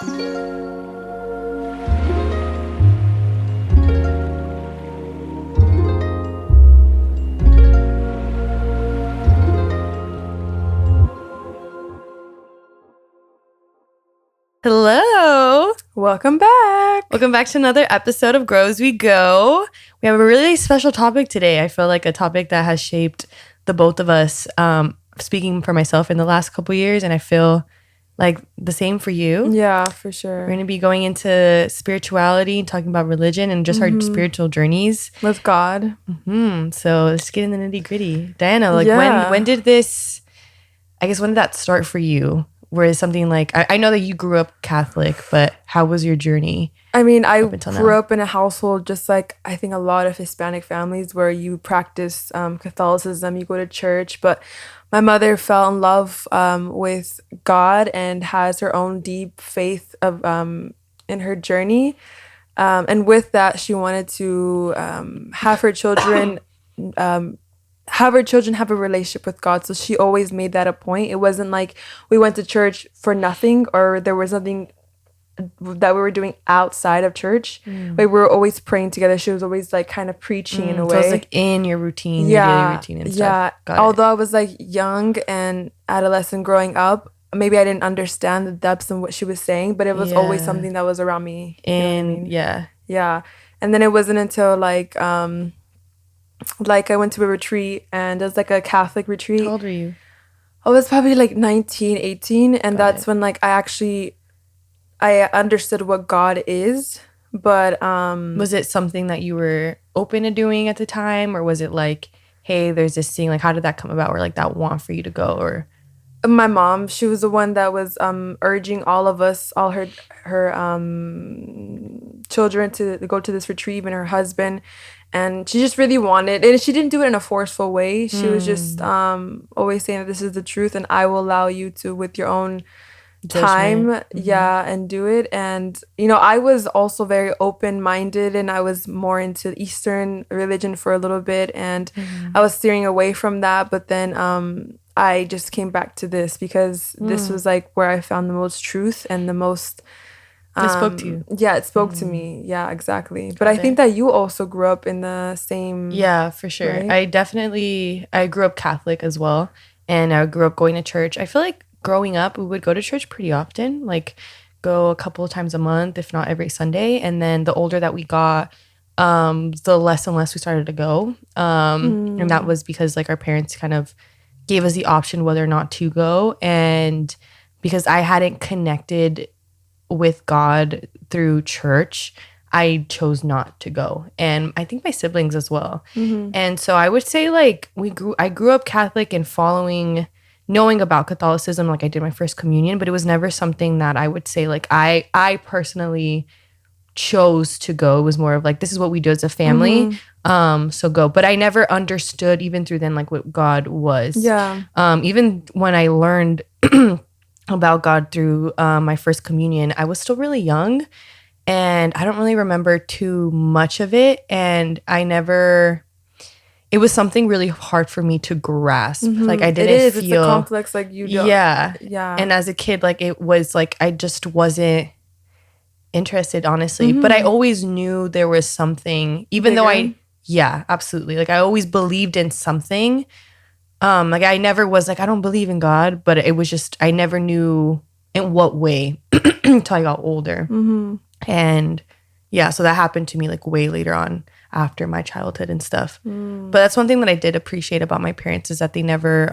Hello. Welcome back. Welcome back to another episode of Grow As We Go. We have a really special topic today. I feel like a topic that has shaped the both of us, speaking for myself in the last couple years, and I feel like the same for you. Yeah, for sure. We're going to be going into spirituality, talking about religion, and just our spiritual journeys. With God. So let's get in the nitty gritty. Diana, when did this, I guess, when did that start for you? Where is something like, I know that you grew up Catholic, but how was your journey? I mean, I grew up in a household just like I think a lot of Hispanic families where you practice Catholicism, you go to church. But my mother fell in love with God and has her own deep faith of in her journey. And with that, she wanted to have her children have a relationship with God. So she always made that a point. It wasn't like we went to church for nothing or there was nothing that we were doing outside of church. Like we were always praying together. She was always like kind of preaching in a way. So it was like in your routine, your daily routine and stuff. Yeah. Although I was like young and adolescent growing up, maybe I didn't understand the depths of what she was saying, but it was always something that was around me. Yeah. And then it wasn't until like I went to a retreat and it was like a Catholic retreat. How old were you? I was probably like 19, 18. And that's when like I understood what God is. But was it something that you were open to doing at the time? Or was it like, hey, there's this thing, like how did that come about? Or like that want for you to go? Or my mom, she was the one that was urging all of us, all her children to go to this retreat, even her husband. And she just really wanted, and she didn't do it in a forceful way. She was just always saying that this is the truth and I will allow you to, with your own time, and do it. And, you know, I was also very open-minded and I was more into Eastern religion for a little bit. And I was steering away from that. But then I just came back to this because this was like where I found the most truth and the most... it spoke to you. Yeah, it spoke to me. Yeah, exactly. But I think that you also grew up in the same... Yeah, for sure. Right? I grew up Catholic as well. And I grew up going to church. I feel like growing up, we would go to church pretty often. Like go a couple of times a month, if not every Sunday. And then the older that we got, the less and less we started to go. And that was because like our parents kind of gave us the option whether or not to go. And because I hadn't connected with God through church, I chose not to go. And I think my siblings as well. And so I would say like I grew up Catholic and knowing about Catholicism, like I did my first communion, but it was never something that I would say like I personally chose to go. It was more of like, this is what we do as a family. So go. But I never understood even through then like what God was. Yeah. Even when I learned about God through my first communion, I was still really young and I don't really remember too much of it. And it was something really hard for me to grasp. Like I didn't feel... It's a complex, like you don't... Yeah. And as a kid, like it was like, I just wasn't interested, honestly. But I always knew there was something, even though yeah, absolutely. Like I always believed in something. Like I never was like, I don't believe in God, but it was just, I never knew in what way until I got older. And yeah, so that happened to me like way later on after my childhood and stuff. But that's one thing that I did appreciate about my parents is that they never,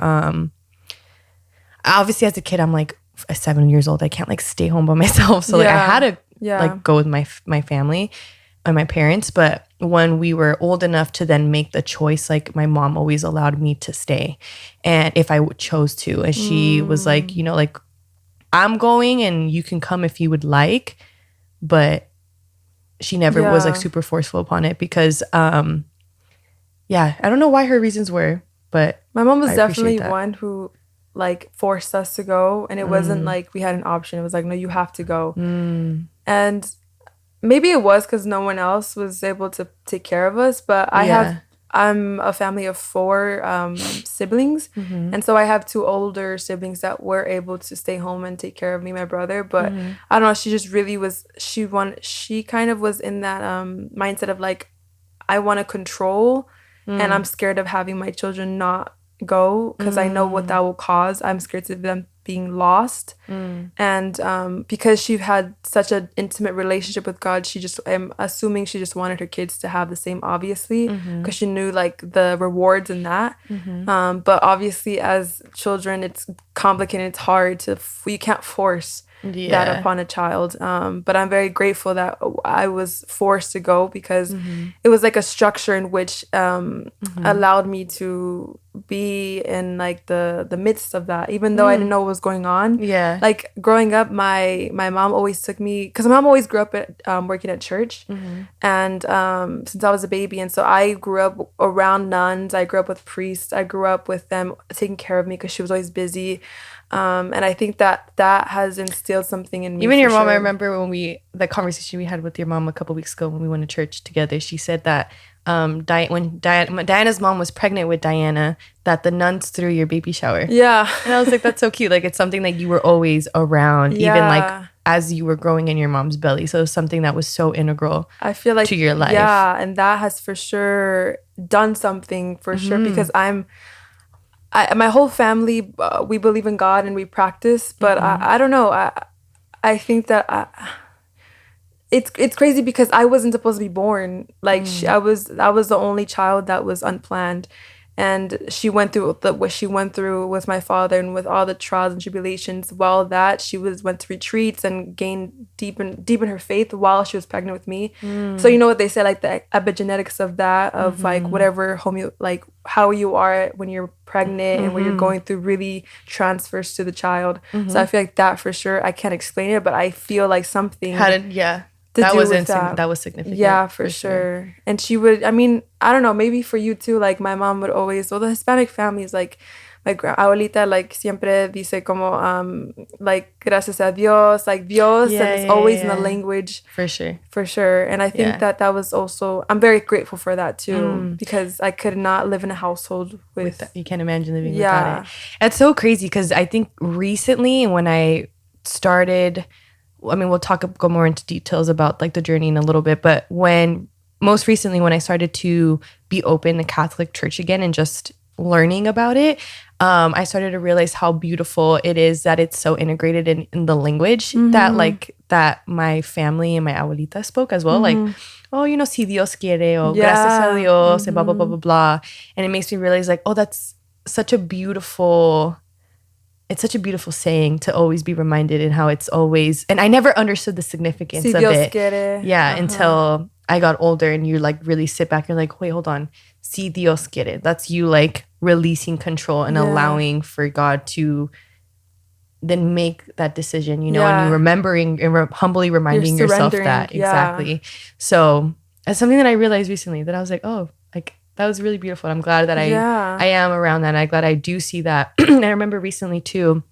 obviously as a kid, I'm like 7 years old. I can't like stay home by myself. So like I had to like go with my family and my parents. But when we were old enough to then make the choice, like my mom always allowed me to stay. And if I chose to, and she was like, you know, like I'm going and you can come if you would like, but she never was like super forceful upon it because, I don't know why her reasons were, but my mom was definitely one who like forced us to go. And it wasn't like we had an option. It was like, no, you have to go. And maybe it was because no one else was able to take care of us. But I I'm a family of 4 siblings, and so I have 2 older siblings that were able to stay home and take care of me, my brother. But I don't know, she just really was. She kind of was in that mindset of like, I want to control, and I'm scared of having my children not go because I know what that will cause. I'm scared of them being lost. And because she had such an intimate relationship with God, I'm assuming she just wanted her kids to have the same, obviously, because she knew like the rewards in that. But obviously as children, it's complicated. It's hard you can't force that upon a child. But I'm very grateful that I was forced to go because it was like a structure in which allowed me to be in like the midst of that, even though I didn't know what was going on. Yeah. Like growing up, my mom always took me, because my mom always grew up working at church, and since I was a baby, and so I grew up around nuns. I grew up with priests. I grew up with them taking care of me because she was always busy. And I think that has instilled something in me. Even your mom, I remember when the conversation we had with your mom a couple weeks ago when we went to church together, she said that when Diana's mom was pregnant with Diana, that the nuns threw your baby shower. Yeah. And I was like, that's so cute. Like, it's something that you were always around, even like as you were growing in your mom's belly. So it was something that was so integral, I feel like, to your life. Yeah, and that has for sure done something for sure, because my whole family, we believe in God and we practice, but I don't know. I think that it's crazy because I wasn't supposed to be born. Like I was the only child that was unplanned, and she went through what she went through with my father and with all the trials and tribulations. While that she went to retreats and gained deepen her faith while she was pregnant with me. So you know what they say, like the epigenetics of that, of like whatever like how you are when you're pregnant and what you're going through really transfers to the child. So I feel like that for sure, I can't explain it, but I feel like something that was significant. Yeah, for sure. And she would, I mean, I don't know, maybe for you too, like my mom would always, the Hispanic families, like my abuelita, like siempre dice como, like, gracias a Dios, like Dios, and it's always in the language. For sure. For sure. And I think that was also, I'm very grateful for that too, because I could not live in a household with that. You can't imagine living without it. It's so crazy because I think recently when I started, I mean, we'll go more into details about like the journey in a little bit, but most recently when I started to be open to Catholic Church again and just learning about it, I started to realize how beautiful it is that it's so integrated in the language that my family and my abuelita spoke as well. Like, oh, you know, si Dios quiere, or gracias a Dios, and blah, blah, blah, blah, blah. And it makes me realize like, oh, that's such a beautiful saying to always be reminded, and how it's always, and I never understood the significance of it. Until I got older and you like really sit back and you're like, wait, hold on. Si Dios quiere. That's you like releasing control and allowing for God to then make that decision, you know, and you remembering and humbly reminding yourself that. Exactly. So it's something that I realized recently that I was like, oh, like that was really beautiful. I'm glad that I am around that. I'm glad I do see that. And I remember recently too,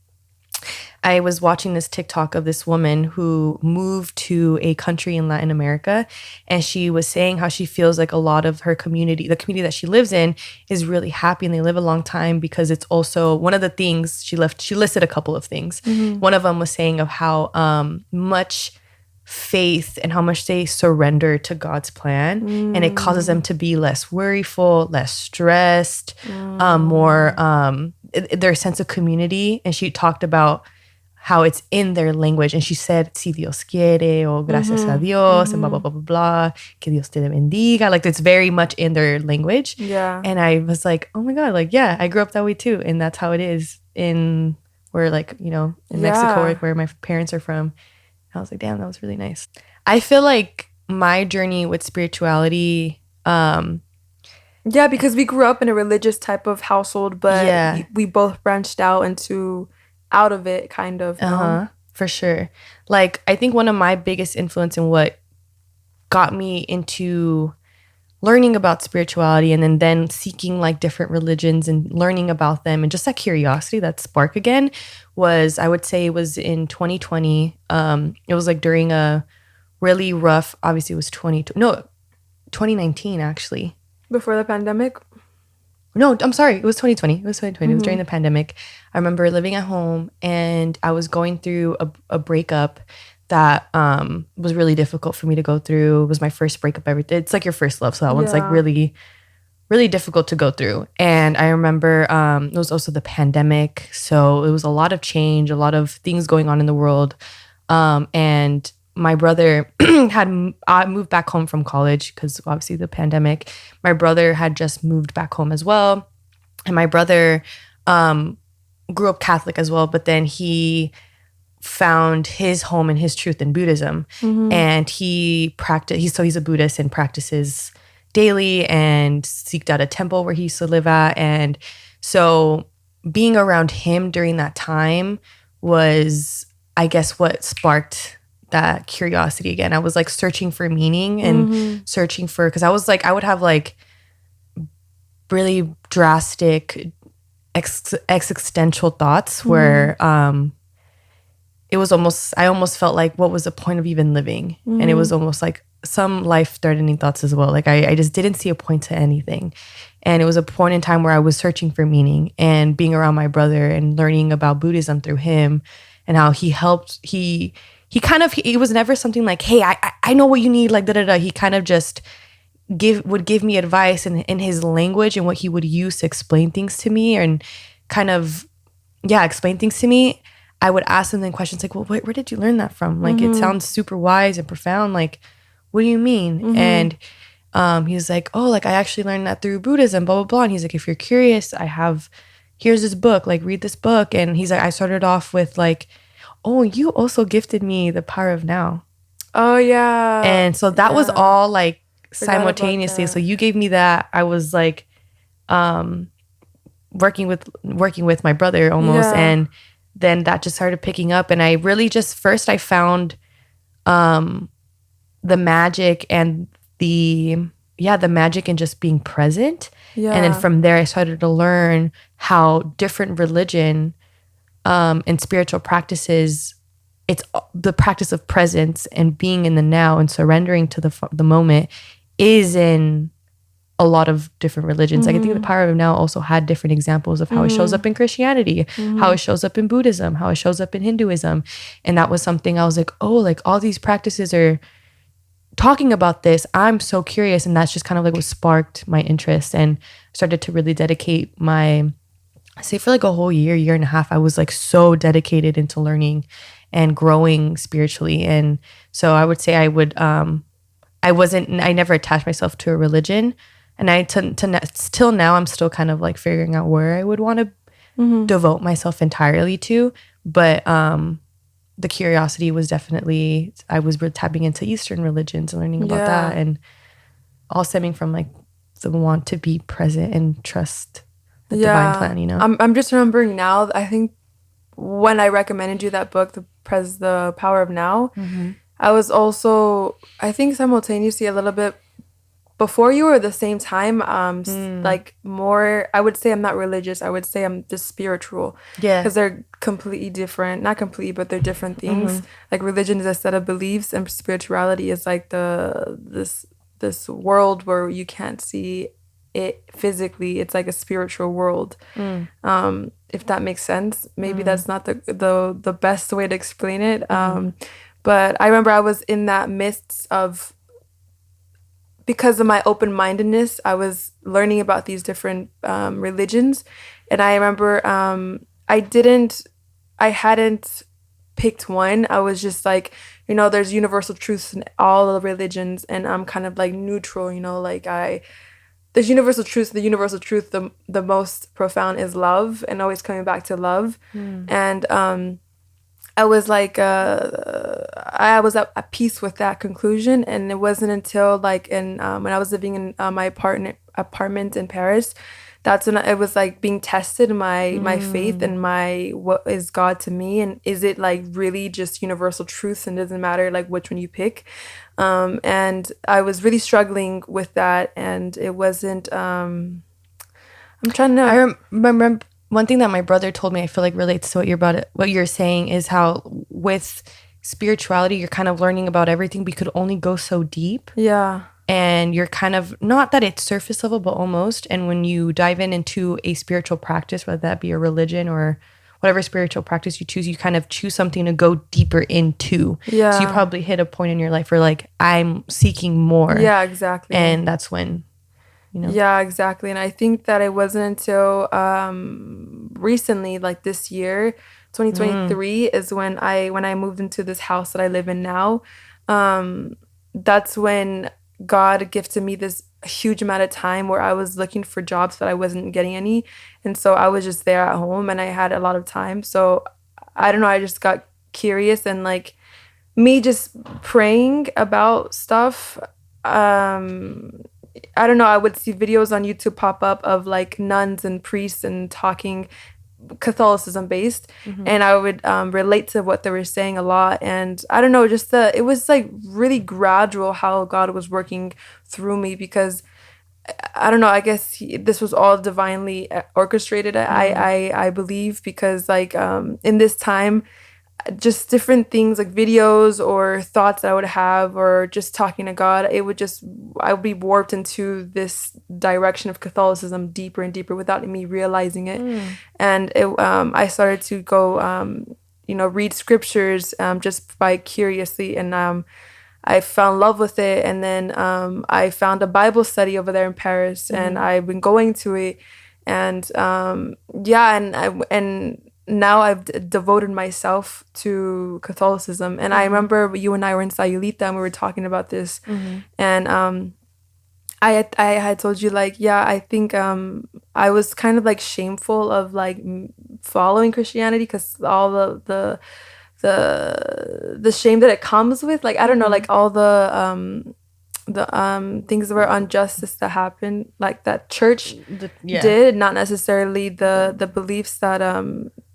I was watching this TikTok of this woman who moved to a country in Latin America, and she was saying how she feels like a lot of her community, the community that she lives in, is really happy and they live a long time because it's also one of the things she listed a couple of things. One of them was saying of how much faith and how much they surrender to God's plan, and it causes them to be less worryful, less stressed, more their sense of community. And she talked about how it's in their language, and she said si Dios quiere, or gracias a Dios, and blah blah blah blah blah, que Dios te bendiga, like it's very much in their language. And I was like, oh my God, like I grew up that way too, and that's how it is in like, you know, in Mexico, where my parents are from. I was like, damn, that was really nice. I feel like my journey with spirituality, because we grew up in a religious type of household, but we both branched out of it, kind of. For sure. Like, I think one of my biggest influence in what got me into learning about spirituality and then seeking like different religions and learning about them, and just that curiosity, that spark again, was, I would say it was in 2020. It was like during a really rough, obviously it was 2019 actually. Before the pandemic? No, I'm sorry. It was 2020. It was 2020. It was during the pandemic. I remember living at home and I was going through a breakup that was really difficult for me to go through. It was my first breakup ever. It's like your first love. So that one's like really, really difficult to go through. And I remember it was also the pandemic. So it was a lot of change, a lot of things going on in the world. And my brother had moved back home from college because obviously the pandemic. My brother had just moved back home as well. And my brother grew up Catholic as well, but then he found his home and his truth in Buddhism. And he practiced, he's a Buddhist and practices daily and seeked out a temple where he used to live at. And so being around him during that time was, I guess, what sparked that curiosity again. I was like searching for meaning and searching for, because I was like, I would have like really drastic existential thoughts where it was almost, I almost felt like, what was the point of even living? And it was almost like some life-threatening thoughts as well. Like I just didn't see a point to anything. And it was a point in time where I was searching for meaning, and being around my brother and learning about Buddhism through him and how he helped, he was never something like, hey, I know what you need, like da-da-da. He kind of just would give me advice in his language and what he would use to explain things to me and kind of, explain things to me. I would ask him then questions like, well, where did you learn that from? Like, it sounds super wise and profound. Like, what do you mean? And he was like, oh, like I actually learned that through Buddhism, blah, blah, blah. And he's like, if you're curious, here's this book, like read this book. And he's like, I started off with like, oh, you also gifted me the power of now. Oh, yeah. And so that was all like simultaneously. So you gave me that. I was like working with my brother almost. Yeah. And then that just started picking up. And I really just, first I found the magic and the magic in just being present. Yeah. And then from there I started to learn how different religion and spiritual practices, it's the practice of presence and being in the now and surrendering to the moment is in a lot of different religions. Like I think the power of now also had different examples of how it shows up in Christianity, how it shows up in Buddhism, how it shows up in Hinduism. And that was something I was like, oh, like all these practices are talking about this. I'm so curious. And that's just kind of like what sparked my interest, and started to really dedicate I say for like a whole year and a half, I was like so dedicated into learning and growing spiritually. And so I would say I never attached myself to a religion. And till now, I'm still kind of like figuring out where I would want to devote myself entirely to. But the curiosity was definitely, I was tapping into Eastern religions and learning about that, and all stemming from like the want to be present and trust the divine plan, you know? I'm just remembering now, I think when I recommended you that book, The Power of Now, I was also, I think simultaneously a little bit before you or the same time, like more, I would say I'm not religious. I would say I'm just spiritual. Yeah. Because they're completely different. Not completely, but they're different things. Like religion is a set of beliefs, and spirituality is like this world where you can't see it physically. It's like a spiritual world. If that makes sense. Maybe that's not the best way to explain it. But I remember I was in that midst of, because of my open-mindedness, I was learning about these different religions. And I remember I hadn't picked one. I was just like, you know, there's universal truths in all the religions, and I'm kind of like neutral, you know, like there's universal truths. The universal truth, the most profound is love, and always coming back to love. And I was like, I was at peace with that conclusion. And it wasn't until like when I was living in my apartment in Paris, that's when it was like being tested, my faith and what is God to me, and is it like really just universal truths, and doesn't matter like which one you pick. And I was really struggling with that, and it wasn't. I'm trying to. I remember one thing that my brother told me, I feel like relates to what you're saying, is how with spirituality you're kind of learning about everything, but you could only go so deep. Yeah. and you're kind of, not that it's surface level, but almost. And when you dive into a spiritual practice, whether that be a religion or whatever spiritual practice you choose, you kind of choose something to go deeper into. Yeah. So you probably hit a point in your life where like, I'm seeking more. Yeah, exactly. And that's when, you know. Yeah, exactly. And I think that it wasn't until recently, like this year, 2023, is when I moved into this house that I live in now. That's when God gifted me this huge amount of time where I was looking for jobs, but I wasn't getting any. And so I was just there at home and I had a lot of time. So I don't know, I just got curious, and like me just praying about stuff. I don't know, I would see videos on YouTube pop up of like nuns and priests and talking Catholicism based, and I would relate to what they were saying a lot. And I don't know, just it was like really gradual how God was working through me, because I don't know, I guess this was all divinely orchestrated. I believe, because like in this time, just different things like videos or thoughts that I would have, or just talking to God, I would be warped into this direction of Catholicism deeper and deeper without me realizing it. And I started to go, read scriptures just by curiously, and I fell in love with it. And then I found a Bible study over there in Paris, and I've been going to it, and and now I've devoted myself to Catholicism. And I remember you and I were in Sayulita and we were talking about this. And I had told you like, yeah, I think I was kind of like shameful of like following Christianity, because all the shame that it comes with, like I don't know, like all the things that were injustice that happened, like that church did, not necessarily the beliefs that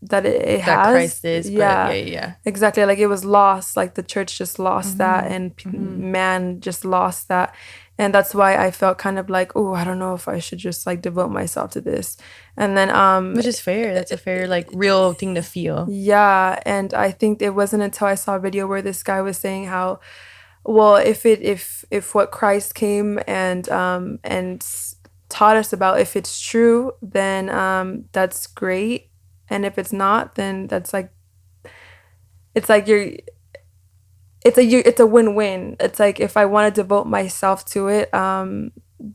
it has. That Christ is, yeah. Exactly. Like it was lost, like the church just lost that, and man just lost that. And that's why I felt kind of like, oh, I don't know if I should just like devote myself to this. And then which is fair. That's a fair, like, real thing to feel. Yeah. And I think it wasn't until I saw a video where this guy was saying how, well, if what Christ came and taught us about, if it's true, then that's great. And if it's not, then that's like, it's like it's a win-win. It's like, if I want to devote myself to it,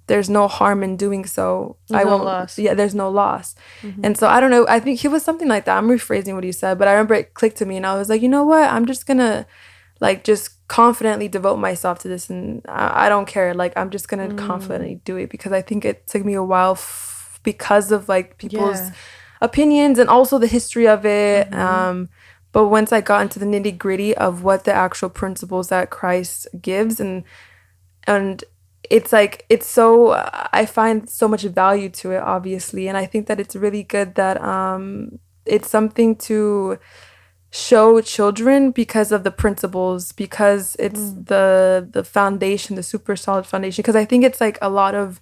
there's no harm in doing so. There's no loss. Yeah, there's no loss. And so I don't know, I think he was something like that. I'm rephrasing what he said, but I remember it clicked to me, and I was like, you know what? I'm just gonna like just confidently devote myself to this, and I don't care. Like I'm just gonna confidently do it, because I think it took me a while because of like people's opinions and also the history of it. But once I got into the nitty gritty of what the actual principles that Christ gives, and it's like, it's so, I find so much value to it, obviously. And I think that it's really good that it's something to show children because of the principles, because it's the foundation, the super solid foundation. Because I think it's like a lot of,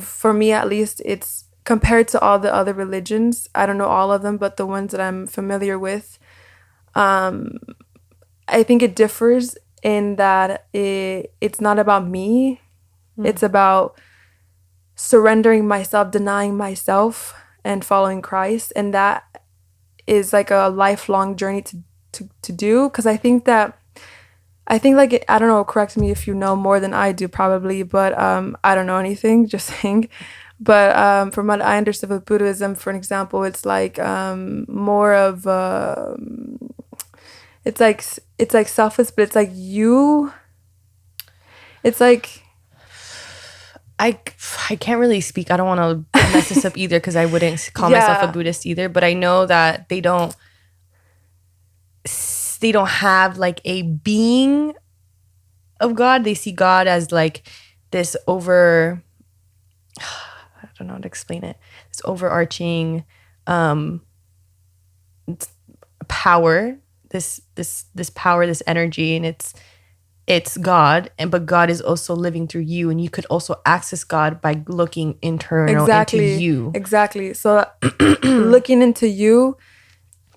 for me at least, it's compared to all the other religions. I don't know all of them, but the ones that I'm familiar with, I think it differs in that it's not about me. It's about surrendering myself, denying myself, and following Christ. And that is like a lifelong journey to do. Because I think like, I don't know, correct me if you know more than I do probably, but I don't know anything, just saying. But from what I understood with Buddhism, for an example, it's like more of it's like selfless, but it's like it's like, I can't really speak. I don't want to mess this up either, because I wouldn't call myself a Buddhist either. But I know that they don't have like a being of God. They see God as like this I don't know how to explain it. This overarching power, this power, this energy, and it's God, but God is also living through you, and you could also access God by looking internal into you. Exactly. So looking into you,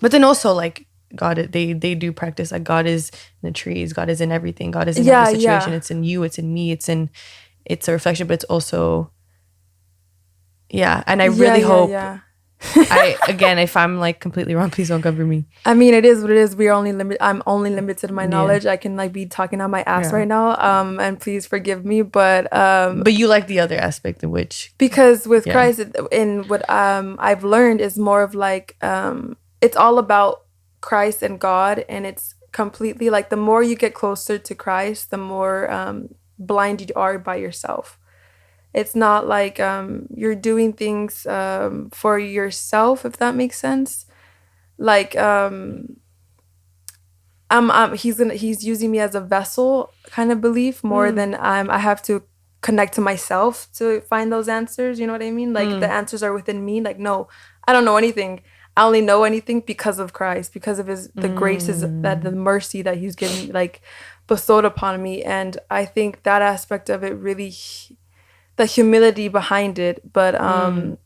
but then also like they do practice that God is in the trees, God is in everything, God is in every situation. It's in you, it's in me, it's a reflection, but it's also and I really hope again, if I'm like completely wrong, please don't come for me. I mean, it is what it is. I'm only limited in my knowledge. I can like be talking on my ass right now. And please forgive me, but you like the other aspect in which, because with Christ, in what I've learned is more of like it's all about Christ and God, and it's completely like the more you get closer to Christ, the more blind you are by yourself. It's not like you're doing things for yourself, if that makes sense. Like he's using me as a vessel kind of belief more than I have to connect to myself to find those answers. You know what I mean? Like the answers are within me. Like, no, I don't know anything. I only know anything because of Christ, because of the graces, that the mercy that he's given, like bestowed upon me. And I think that aspect of it really, the humility behind it. But and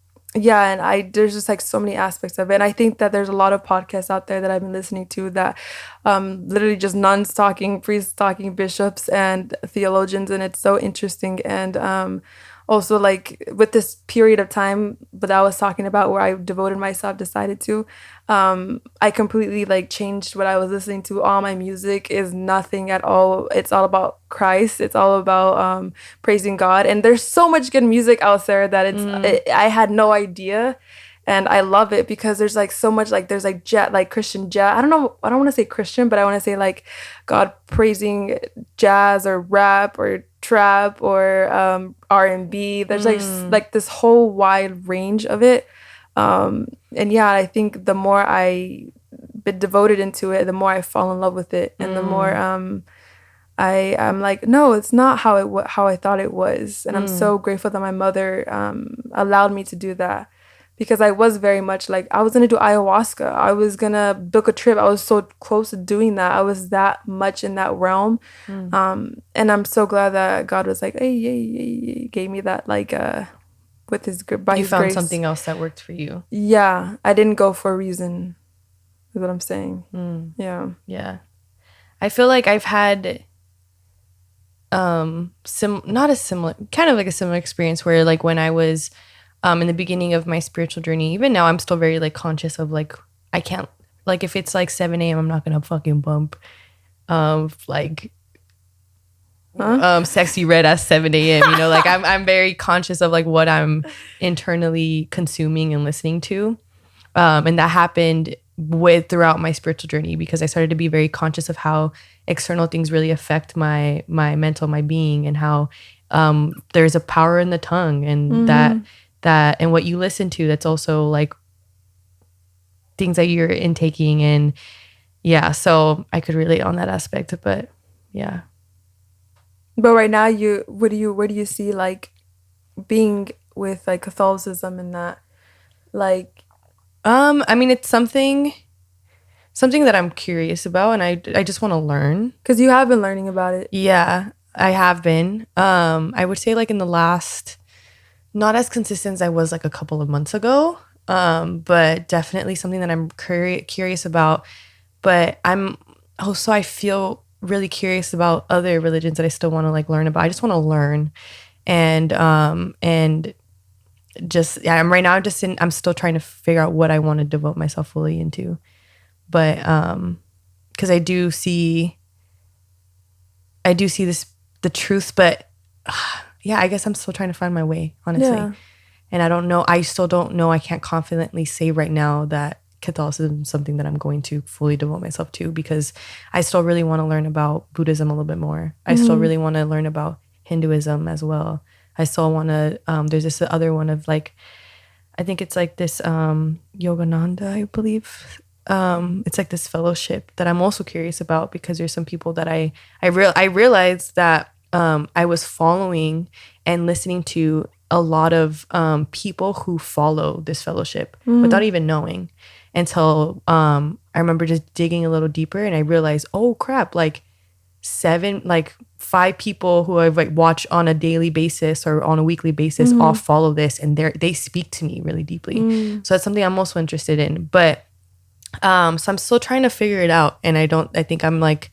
there's just like so many aspects of it. And I think that there's a lot of podcasts out there that I've been listening to that literally just nuns talking, priests talking, bishops and theologians, and it's so interesting. And also like with this period of time that I was talking about where I devoted myself, decided to, I completely like changed what I was listening to. All my music is nothing at all. It's all about Christ. It's all about praising God. And there's so much good music out there that I had no idea. And I love it because there's like so much, like there's like Christian jazz. I don't know. I don't want to say Christian, but I want to say like God praising jazz or rap or trap or R&B. There's like this whole wide range of it. And I think the more I been devoted into it, the more I fall in love with it, and the more I'm like, no, it's not how I thought it was. And I'm so grateful that my mother allowed me to do that, because I was very much like, I was gonna do ayahuasca. I was gonna book a trip. I was so close to doing that. I was that much in that realm. And I'm so glad that God was like, hey, gave me that, like with his by his grace. You found something else that worked for you. Yeah, I didn't go for a reason, is what I'm saying. Yeah. I feel like I've had not a similar, kind of like a similar experience where like when I was in the beginning of my spiritual journey, even now I'm still very like conscious of like, I can't, like if it's like 7 a.m. I'm not gonna fucking bump like Sexy Red at 7 a.m. You know, like I'm very conscious of like what I'm internally consuming and listening to. And that happened throughout my spiritual journey, because I started to be very conscious of how external things really affect my mental, my being, and how there's a power in the tongue, and that and what you listen to, that's also like things that you're intaking. And so I could relate on that aspect, but But right now, where do you see like being with like Catholicism and that, like? I mean, it's something that I'm curious about, and I just want to learn. Because you have been learning about it. Yeah, I have been. I would say like in the last, not as consistent as I was like a couple of months ago, but definitely something that I'm curious about. But I feel really curious about other religions that I still want to like learn about. I just want to learn, and just I'm right now I'm still trying to figure out what I want to devote myself fully into. But because I do see this, the truth, but I guess I'm still trying to find my way, honestly. And I don't know, I still don't know, I can't confidently say right now that Catholicism is something that I'm going to fully devote myself to, because I still really want to learn about Buddhism a little bit more. I still really want to learn about Hinduism as well. I still want to, there's this other one of like, I think it's like this Yogananda, I believe. It's like this fellowship that I'm also curious about, because there's some people that I realized that I was following and listening to a lot of people who follow this fellowship without even knowing, until I remember just digging a little deeper, and I realized, oh crap, like 5 people who I've like watched on a daily basis or on a weekly basis all follow this, and they speak to me really deeply. So that's something I'm also interested in. But So I'm still trying to figure it out. And I think I'm like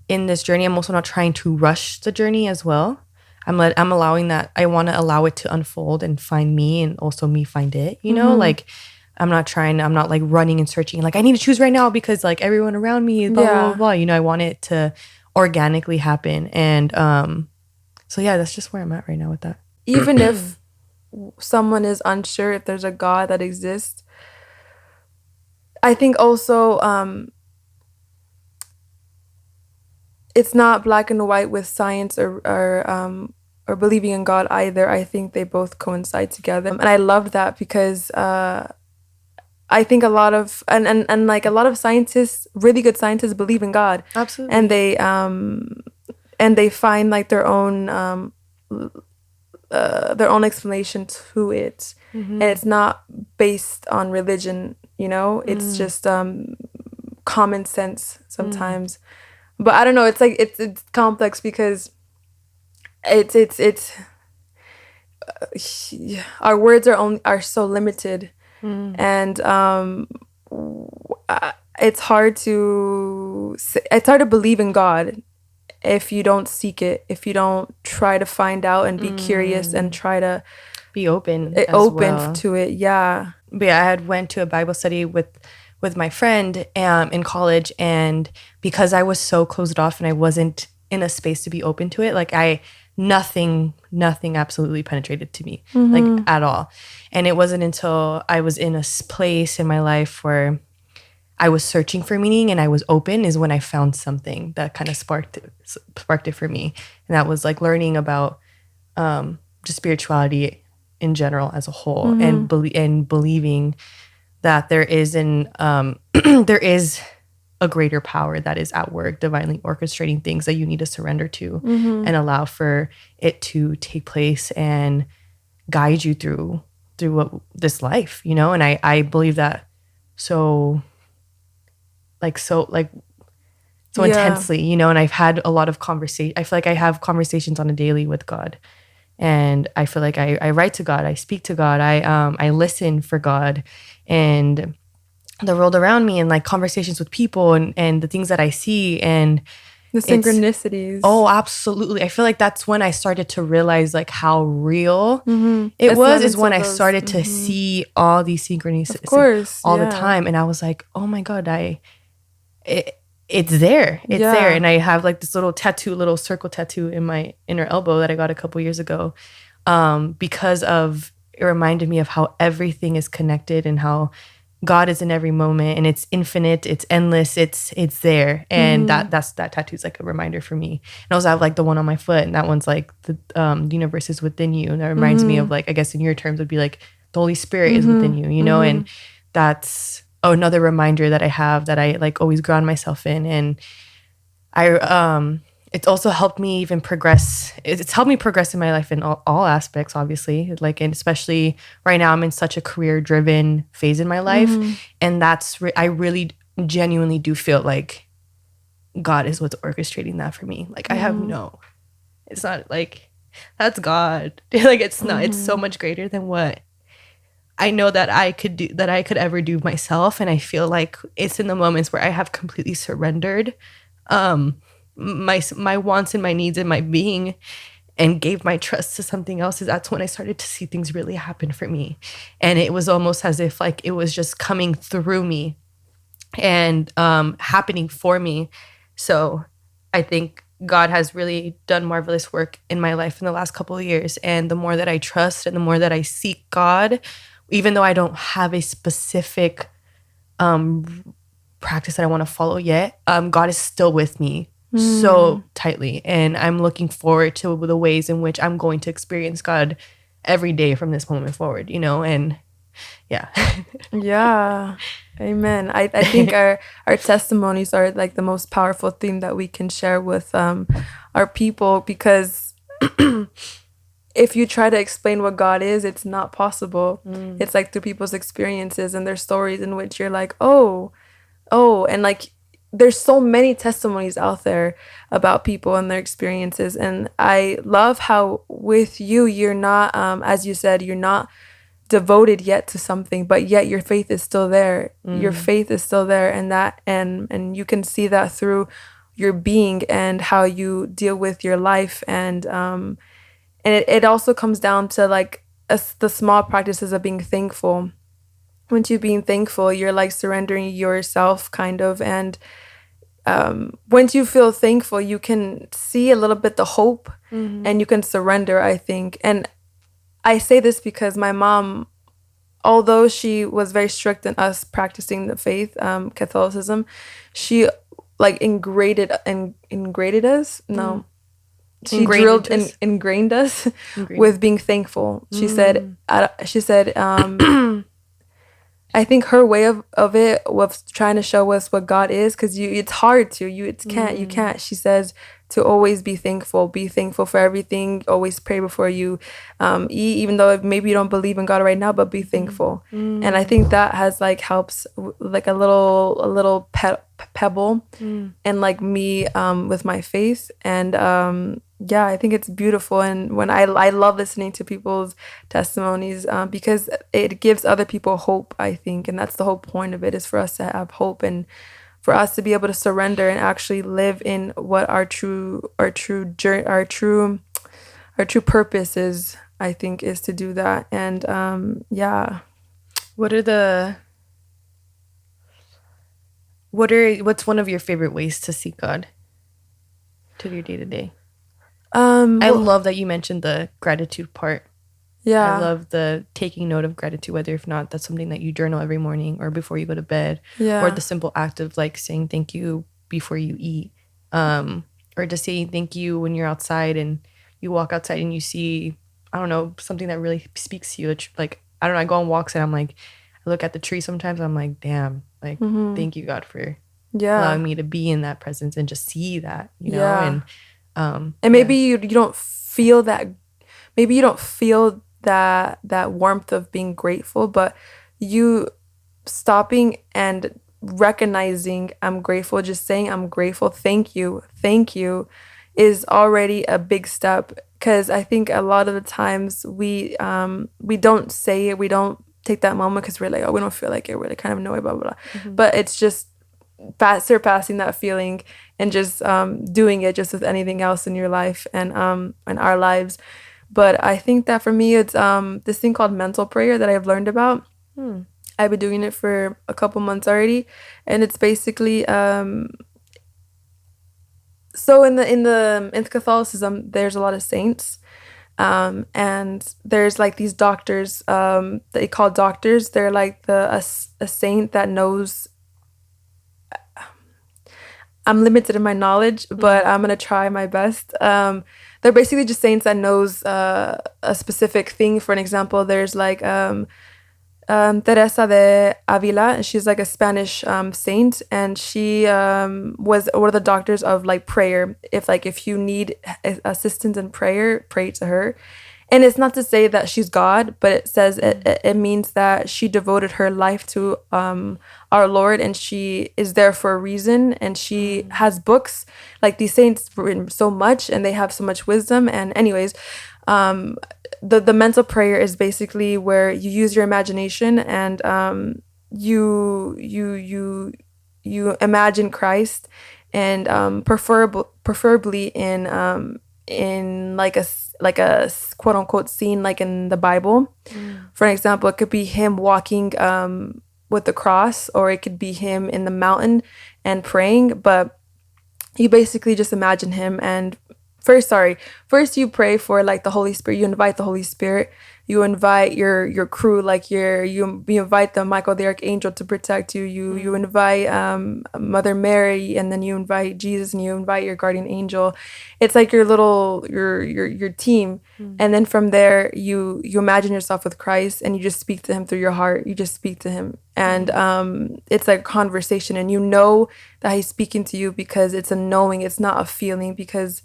in this journey. I'm also not trying to rush the journey as well. I'm allowing that. I want to allow it to unfold and find me, and also me find it, like I'm not like running and searching, like I need to choose right now because like everyone around me is blah, blah, blah, blah. I want it to organically happen. And so yeah, that's just where I'm at right now with that. Even if someone is unsure if there's a God that exists, I think also it's not black and white with science or believing in God either. I think they both coincide together. And I loved that because I think a lot of and like a lot of scientists, really good scientists, believe in God. Absolutely. And they find like their own explanation to it. And it's not based on religion, it's just common sense sometimes. But I don't know, it's like it's complex because it's our words are so limited. And it's hard to believe in God if you don't seek it, if you don't try to find out and be curious and try to be open to it. Yeah. But yeah, I had went to a Bible study with my friend in college, and because I was so closed off and I wasn't in a space to be open to it, like nothing absolutely penetrated to me, like at all. And it wasn't until I was in a place in my life where I was searching for meaning and I was open is when I found something that kind of sparked it for me. And that was like learning about just spirituality in general as a whole, and believing that there is there is a greater power that is at work, divinely orchestrating things that you need to surrender to and allow for it to take place and guide you through this life, and I believe that so intensely, and I've had a lot of conversation. I feel like I have conversations on a daily with God, and I feel like I write to God, I speak to God, I listen for God and the world around me, and like conversations with people and the things that I see and the synchronicities. Oh, absolutely. I feel like that's when I started to realize like how real it was, is when I started to see all these synchronicities, of course, all the time. And I was like, oh my God, it's there. It's there. And I have like this little circle tattoo in my inner elbow that I got a couple years ago, because of it reminded me of how everything is connected and how God is in every moment, and it's infinite, it's endless, it's there. And that tattoo is like a reminder for me. And I also have like the one on my foot, and that one's like the universe is within you. And that reminds me of like, I guess in your terms would be like the Holy Spirit is within you, and that's another reminder that I have, that I like always ground myself in. And it's also helped me even progress. It's helped me progress in my life in all aspects, obviously. Like, and especially right now, I'm in such a career-driven phase in my life, and I really genuinely do feel like God is what's orchestrating that for me. Like, I have it's not like that's God. Like, it's not. It's so much greater than what I know that I could do, that I could ever do myself. And I feel like it's in the moments where I have completely surrendered my wants and my needs and my being, and gave my trust to something else, that's when I started to see things really happen for me. And it was almost as if like it was just coming through me and happening for me. So I think God has really done marvelous work in my life in the last couple of years. And the more that I trust and the more that I seek God, even though I don't have a specific practice that I want to follow yet, God is still with me so tightly. And I'm looking forward to the ways in which I'm going to experience God every day from this moment forward, and yeah. Yeah. Amen. I think our testimonies are like the most powerful thing that we can share with our people, because if you try to explain what God is, it's not possible. It's like through people's experiences and their stories in which you're like, oh, and like there's so many testimonies out there about people and their experiences. And I love how with you, you're not, as you said, you're not devoted yet to something, but yet your faith is still there. Your faith is still there, and that and you can see that through your being and how you deal with your life. And it also comes down to like the small practices of being thankful. Once you're being thankful, you're like surrendering yourself kind of. And once you feel thankful, you can see a little bit the hope, and you can surrender, I think. And I say this because my mom, although she was very strict in us practicing the faith, Catholicism, she like ingrained us. No, she ingrained us with being thankful. She said, I think her way of it was trying to show us what God is, because it's hard to you can't. She says to always be thankful for everything, always pray before you eat, even though maybe you don't believe in God right now, but be thankful. And I think that has like helps like a little pebble and like me with my faith. And yeah, I think it's beautiful. And when I love listening to people's testimonies because it gives other people hope, I think. And that's the whole point of it, is for us to have hope and for us to be able to surrender and actually live in what our true purpose is, I think, is to do that. And yeah. What's one of your favorite ways to seek God to your day to day? I love that you mentioned the gratitude part. Yeah. I love the taking note of gratitude, whether if not that's something that you journal every morning or before you go to bed. Yeah. Or the simple act of like saying thank you before you eat. Or just saying thank you when you're outside and you walk outside and you see, I don't know, something that really speaks to you. Like, I don't know, I go on walks and I'm like, I look at the tree sometimes and I'm like, damn, like, thank you, God, for allowing me to be in that presence and just see that, you know? And maybe you don't feel that, maybe you don't feel that warmth of being grateful, but you stopping and recognizing I'm grateful, just saying I'm grateful, thank you is already a big step. Because I think a lot of the times we don't say it, we don't take that moment because we're like, oh, we don't feel like it, we're like kind of annoyed, blah blah blah. But it's just surpassing that feeling and just doing it just with anything else in your life and in our lives. But I think that for me, it's this thing called mental prayer that I've learned about. I've been doing it for a couple months already, and it's basically so in Catholicism, there's a lot of saints, and there's like these doctors they call doctors. They're like a saint that knows. I'm limited in my knowledge, but I'm gonna try my best. They're basically just saints that knows a specific thing. For an example, there's like Teresa de Avila. She's like a Spanish saint, and she was one of the doctors of like prayer. If you need assistance in prayer, pray to her. And it's not to say that she's God, but it says it means that she devoted her life to our Lord, and she is there for a reason. And she has books, like these saints written so much, and they have so much wisdom. And anyways, the mental prayer is basically where you use your imagination and you imagine Christ, and preferably in like a quote unquote scene like in the Bible. For an example, it could be him walking with the cross, or it could be him in the mountain and praying. But you basically just imagine him, and first you pray for like the Holy Spirit. You invite the Holy Spirit. You invite your crew, like you invite the Michael the Archangel to protect you. You invite Mother Mary, and then you invite Jesus, and you invite your guardian angel. It's like your little your team. And then from there you imagine yourself with Christ, and you just speak to him through your heart. You just speak to him, and it's like a conversation, and you know that he's speaking to you because it's a knowing. It's not a feeling, because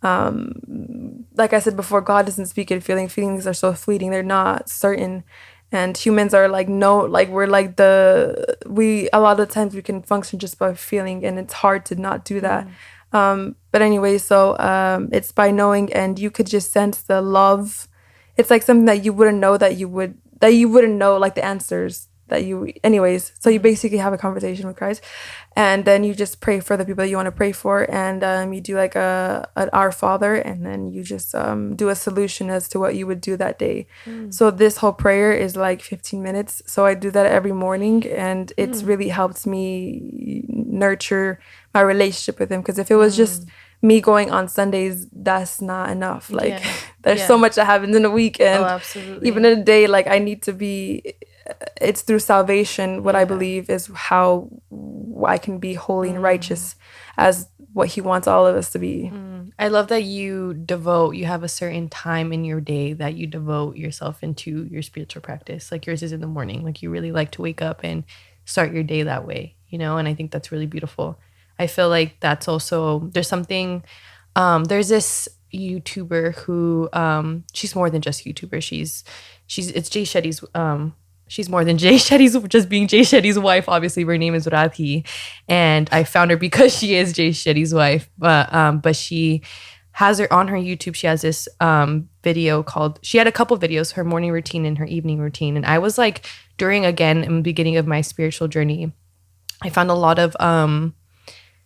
like I said before, God doesn't speak in feeling. Feelings are so fleeting. They're not certain. And humans are like, no, like we're like a lot of the times we can function just by feeling, and it's hard to not do that. But anyway, so it's by knowing, and you could just sense the love. It's like something that you wouldn't know that you would that you wouldn't know, like the answers that you, anyways. So you basically have a conversation with Christ, and then you just pray for the people that you want to pray for, and you do like an Our Father, and then you just do a solution as to what you would do that day. So this whole prayer is like 15 minutes. So I do that every morning, and it's really helped me nurture my relationship with him. Because if it was just me going on Sundays, that's not enough. Like there's so much that happens in a week, and absolutely. even in a day, like I need to be, it's through salvation, what I believe is how I can be holy and righteous as what he wants all of us to be. I love that you have a certain time in your day that you devote yourself into your spiritual practice. Like yours is in the morning. Like you really like to wake up and start your day that way, you know? And I think that's really beautiful. I feel like that's also, there's something, there's this YouTuber who, she's more than just YouTuber. It's Jay Shetty's, she's more than Jay Shetty's, just being Jay Shetty's wife. Obviously, her name is Radhi, and I found her because she is Jay Shetty's wife. But she has her on her YouTube. She has this video called. She had a couple videos, her morning routine and her evening routine. And I was like, in the beginning of my spiritual journey, I found a lot of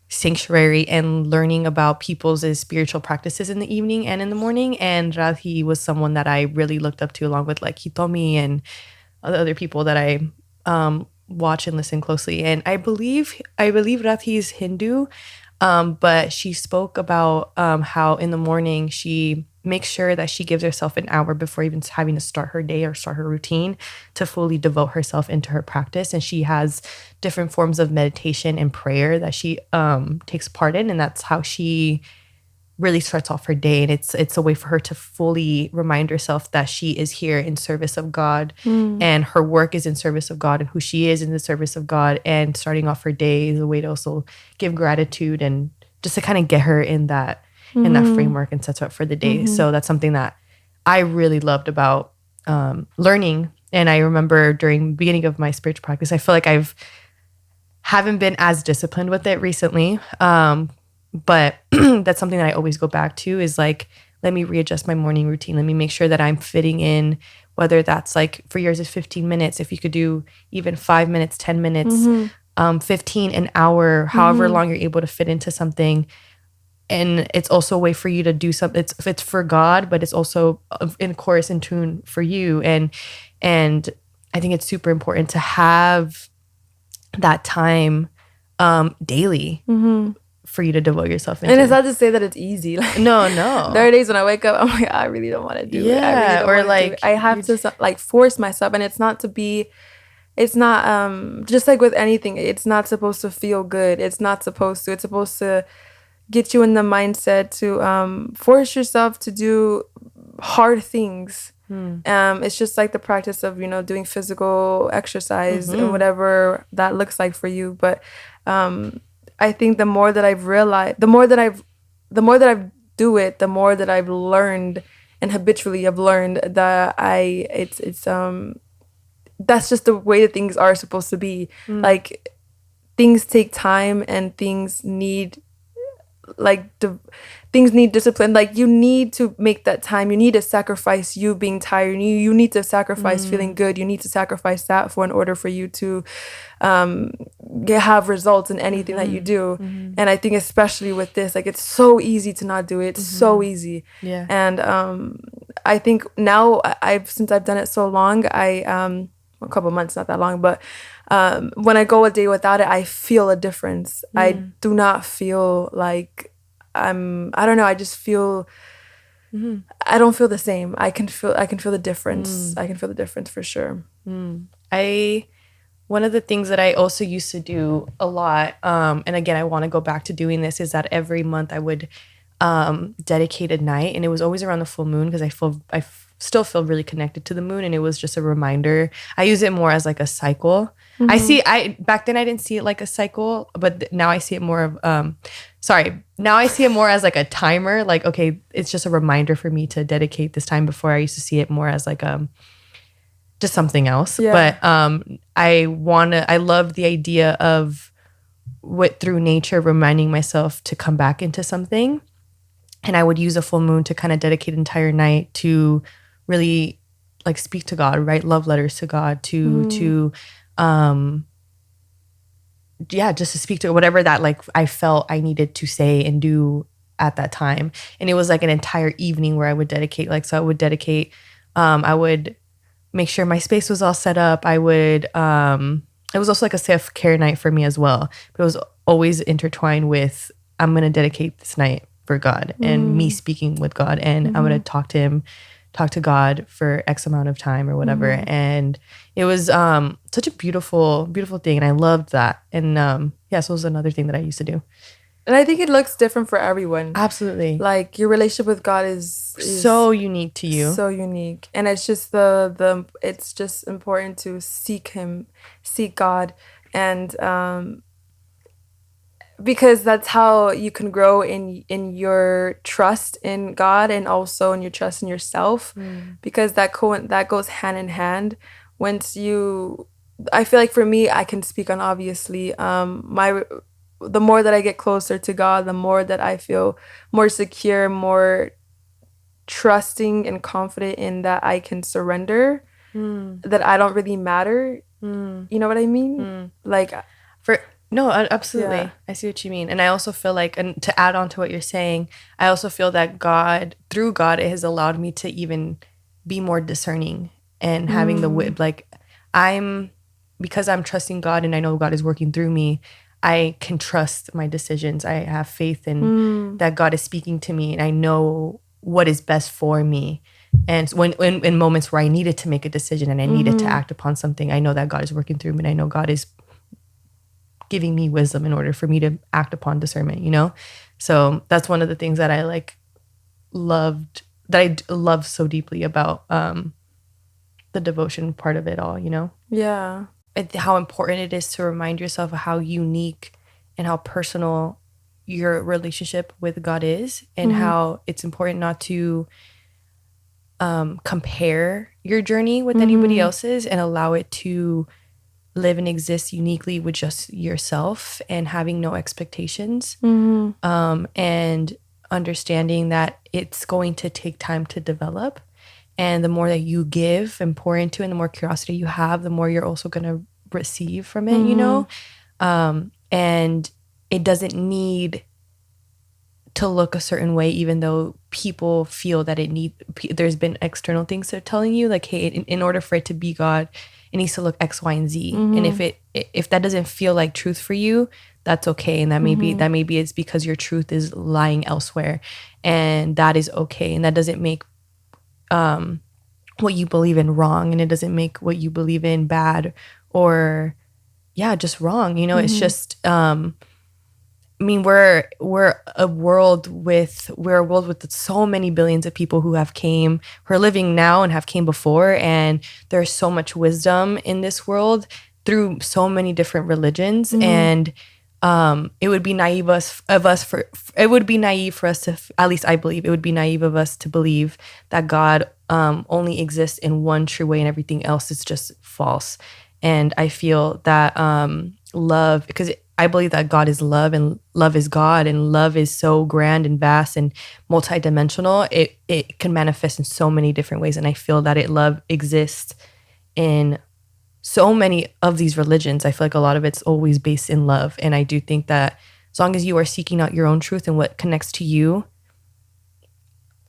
sanctuary and learning about people's spiritual practices in the evening and in the morning. And Radhi was someone that I really looked up to, along with like Hitomi and other people that I watch and listen closely. And I believe Radhi is Hindu, but she spoke about how in the morning she makes sure that she gives herself an hour before even having to start her day or start her routine to fully devote herself into her practice. And she has different forms of meditation and prayer that she takes part in, and that's how she really starts off her day. And it's a way for her to fully remind herself that she is here in service of God, and her work is in service of God, and who she is in the service of God. And starting off her day is a way to also give gratitude and just to kind of get her in that framework and sets her up for the day. So that's something that I really loved about learning. And I remember during the beginning of my spiritual practice, I feel like haven't been as disciplined with it recently. But that's something that I always go back to, is like, let me readjust my morning routine. Let me make sure that I'm fitting in, whether that's like for yours is 15 minutes. If you could do even 5 minutes, 10 minutes, 15, an hour, however long you're able to fit into something. And it's also a way for you to do something. It's for God, but it's also in chorus in tune for you. And I think it's super important to have that time daily for you to devote yourself into. And it's not to say that it's easy. Like, no. There are days when I wake up, I'm like, I really don't want to do it. Yeah, or like I have to like force myself, and it's not just like with anything. It's not supposed to feel good. It's supposed to get you in the mindset to force yourself to do hard things. It's just like the practice of, doing physical exercise and whatever that looks like for you. But I think the more that I've realized, the more that I do it, the more that I've learned and habitually have learned that that's just the way that things are supposed to be. Like, things take time, and things need discipline. Like, you need to make that time. You need to sacrifice you being tired. You need to sacrifice feeling good. You need to sacrifice that in order for you to have results in anything that you do. And I think especially with this, like, it's so easy to not do it. It's so easy. Yeah. And I think now since I've done it so long, a couple months, not that long, but when I go a day without it, I feel a difference. I do not feel like I don't know, I just feel I don't feel the same. I can feel the difference. I can feel the difference for sure. One of the things that I also used to do a lot, and again, I want to go back to doing this, is that every month I would dedicate a night, and it was always around the full moon, because I still feel really connected to the moon, and it was just a reminder. I use it more as like a cycle. Back then I didn't see it like a cycle, but now I see it more of now I see it more as like a timer. Like, okay, it's just a reminder for me to dedicate this time. Before, I used to see it more as like just something else. Yeah. But I love the idea of through nature reminding myself to come back into something. And I would use a full moon to kind of dedicate an entire night to really like speak to God, write love letters to God, to just to speak to whatever that like I felt I needed to say and do at that time. And it was like an entire evening where I would dedicate, like, so I would dedicate, I would make sure my space was all set up. I would, it was also like a self-care night for me as well. But it was always intertwined with, I'm going to dedicate this night for God and me speaking with God. And I'm going to talk to God for X amount of time or whatever. And it was such a beautiful, beautiful thing. And I loved that. And so it was another thing that I used to do. And I think it looks different for everyone. Absolutely. Like your relationship with God is so unique to you. So unique. And it's just it's just important to seek God. And because that's how you can grow in your trust in God and also in your trust in yourself. Because that goes hand in hand. I feel like for me, I can speak on obviously the more that I get closer to God, the more that I feel more secure, more trusting and confident in that I can surrender, that I don't really matter. You know what I mean? Like, no, absolutely. Yeah. I see what you mean. And I also feel like, and to add on to what you're saying, I also feel that through God, it has allowed me to even be more discerning and having because I'm trusting God and I know God is working through me, I can trust my decisions. I have faith in that God is speaking to me and I know what is best for me. And when in moments where I needed to make a decision and I needed to act upon something, I know that God is working through me and I know God is giving me wisdom in order for me to act upon discernment, you know? So that's one of the things that I love so deeply about the devotion part of it all, you know? Yeah. How important it is to remind yourself of how unique and how personal your relationship with God is and how it's important not to compare your journey with anybody else's and allow it to live and exist uniquely with just yourself and having no expectations and understanding that it's going to take time to develop. And the more that you give and pour into it, and the more curiosity you have, the more you're also going to receive from it, you know? And it doesn't need to look a certain way, even though people feel that there's been external things that are telling you, like, hey, in order for it to be God, it needs to look X, Y, and Z. And if that doesn't feel like truth for you, that's okay. And that maybe it's because your truth is lying elsewhere. And that is okay. And that doesn't make what you believe in wrong, and it doesn't make what you believe in bad or just wrong, you know. It's just I mean, we're a world with so many billions of people who are living now and have came before, and there's so much wisdom in this world through so many different religions. And it would be naive for us to, at least I believe, it would be naive of us to believe that God only exists in one true way and everything else is just false. And I feel that love, because I believe that God is love and love is God, and love is so grand and vast and multidimensional. It can manifest in so many different ways. And I feel that love exists in so many of these religions. I feel like a lot of it's always based in love. And I do think that as long as you are seeking out your own truth and what connects to you,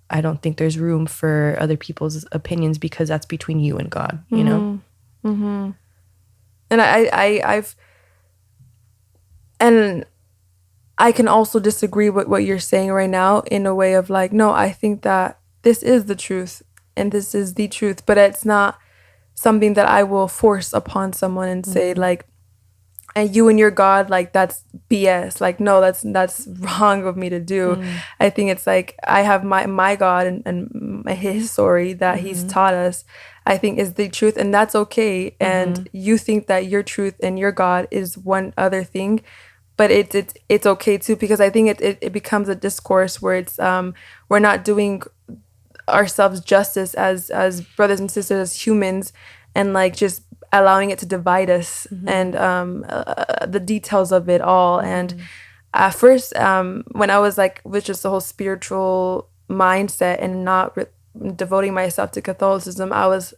I don't think there's room for other people's opinions, because that's between you and God, you know? And and I can also disagree with what you're saying right now in a way of like, no, I think that this is the truth and this is the truth, but it's not something that I will force upon someone and say like, and you and your God, like, that's BS. Like, no, that's wrong of me to do. I think it's like, I have my God and his story that he's taught us, I think is the truth, and that's okay. And you think that your truth and your God is one other thing, but it's okay too, because I think it becomes a discourse where it's we're not doing ourselves justice as brothers and sisters, as humans, and like just allowing it to divide us and the details of it all. And at first when I was like with just the whole spiritual mindset and not devoting myself to Catholicism, I was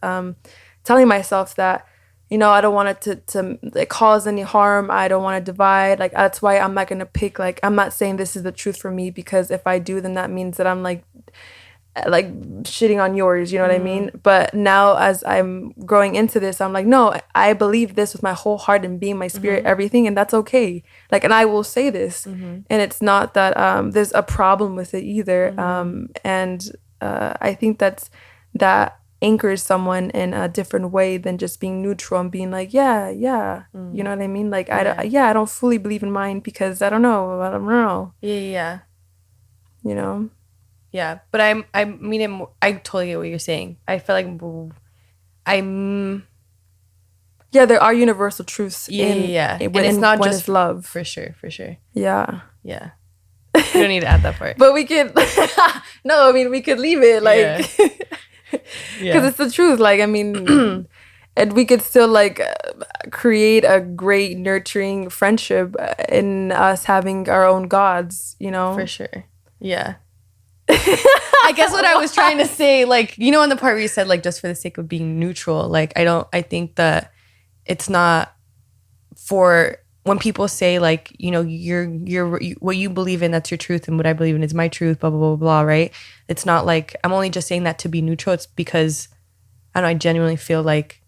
telling myself that, you know, I don't want it to like, cause any harm. I don't want to divide. Like, that's why I'm not going to pick, like, I'm not saying this is the truth for me, because if I do, then that means that I'm like shitting on yours, you know what I mean? But now as I'm growing into this, I'm like, no, I believe this with my whole heart and being, my spirit, everything, and that's okay. Like, and I will say this, and it's not that there's a problem with it either. And I think that anchors someone in a different way than just being neutral and being like, yeah, you know what I mean? Like, I don't fully believe in mine because I don't know. Yeah. You know? Yeah, but I mean it. I totally get what you're saying. I feel like yeah, there are universal truths. Yeah. And it's not when just it's love. For sure. Yeah. You don't need to add that part. But we could. No, I mean we could leave it like. Because it's the truth. Like, I mean, and we could still like create a great nurturing friendship in us having our own gods. You know. For sure. Yeah. I guess what I was trying to say, like, you know, in the part where you said, like, just for the sake of being neutral, like, I think that it's not for when people say, like, you know, you're what you believe in, that's your truth, and what I believe in is my truth, blah, blah, blah, blah, right? It's not like I'm only just saying that to be neutral. It's because I genuinely feel like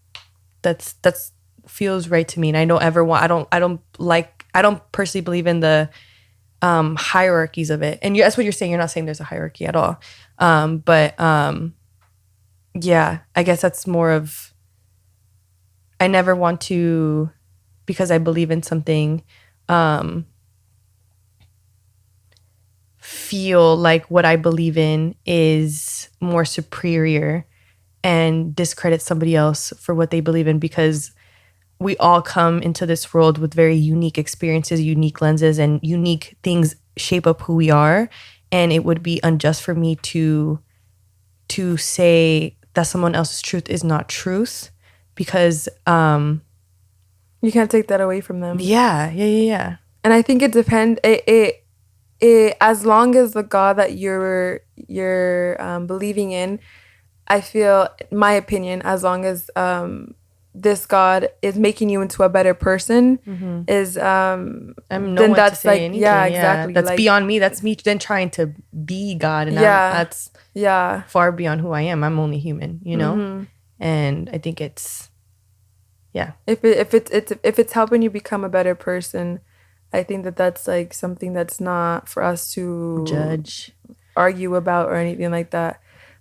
that's feels right to me. And I don't ever want, I don't personally believe in the hierarchies of it, and that's what you're saying. You're not saying there's a hierarchy at all, but yeah, I guess that's more of, I never want to, because I believe in something, feel like what I believe in is more superior and discredit somebody else for what they believe in, because we all come into this world with very unique experiences, unique lenses, and unique things shape up who we are. And it would be unjust for me to say that someone else's truth is not truth, because you can't take that away from them. Yeah. And I think it depends. It as long as the God that you're believing in, I feel, my opinion, as long as this God is making you into a better person, is I'm no then one that's to say like anything. yeah, exactly. That's like, beyond me. That's me then trying to be God, and that's far beyond who I am. I'm only human, you know. And I think it's if it's helping you become a better person, I think that's like something that's not for us to judge, argue about, or anything like that.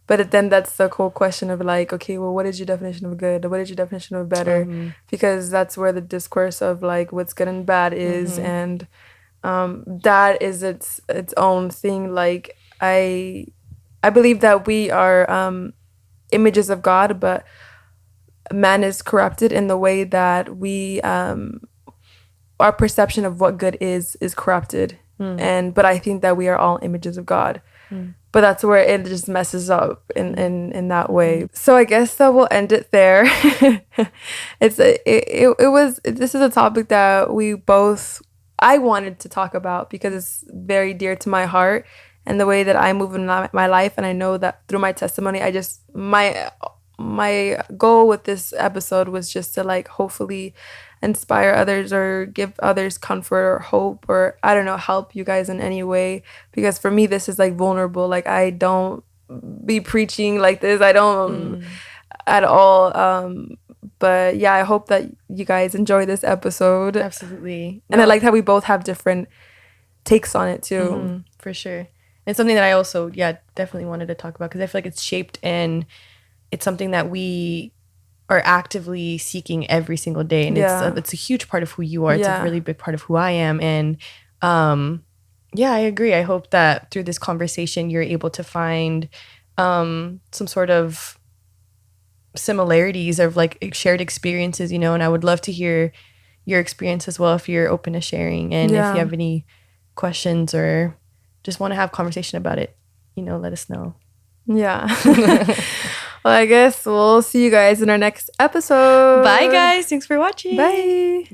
But then that's the whole question of like, okay, well, what is your definition of good? What is your definition of better? Because that's where the discourse of like what's good and bad is, and that is its own thing. Like, I believe that we are images of God, but man is corrupted in the way that we our perception of what good is corrupted. But I think that we are all images of God. But that's where it just messes up in that way. So I guess that we'll end it there. This is a topic that I wanted to talk about because it's very dear to my heart and the way that I move in my life. And I know that through my testimony, my goal with this episode was just to like hopefully inspire others or give others comfort or hope, or I don't know, help you guys in any way, because for me this is like vulnerable. Like, I don't be preaching like this, I don't at all, but yeah, I hope that you guys enjoy this episode. Absolutely. And I like how we both have different takes on it too. For sure. And something that I also definitely wanted to talk about, because I feel like it's shaped, and it's something that we are actively seeking every single day, and it's a huge part of who you are. It's a really big part of who I am, and I agree. I hope that through this conversation you're able to find some sort of similarities of like shared experiences, you know. And I would love to hear your experience as well if you're open to sharing, and if you have any questions or just want to have conversation about it, you know, let us know. Well, I guess we'll see you guys in our next episode. Bye, guys. Thanks for watching. Bye.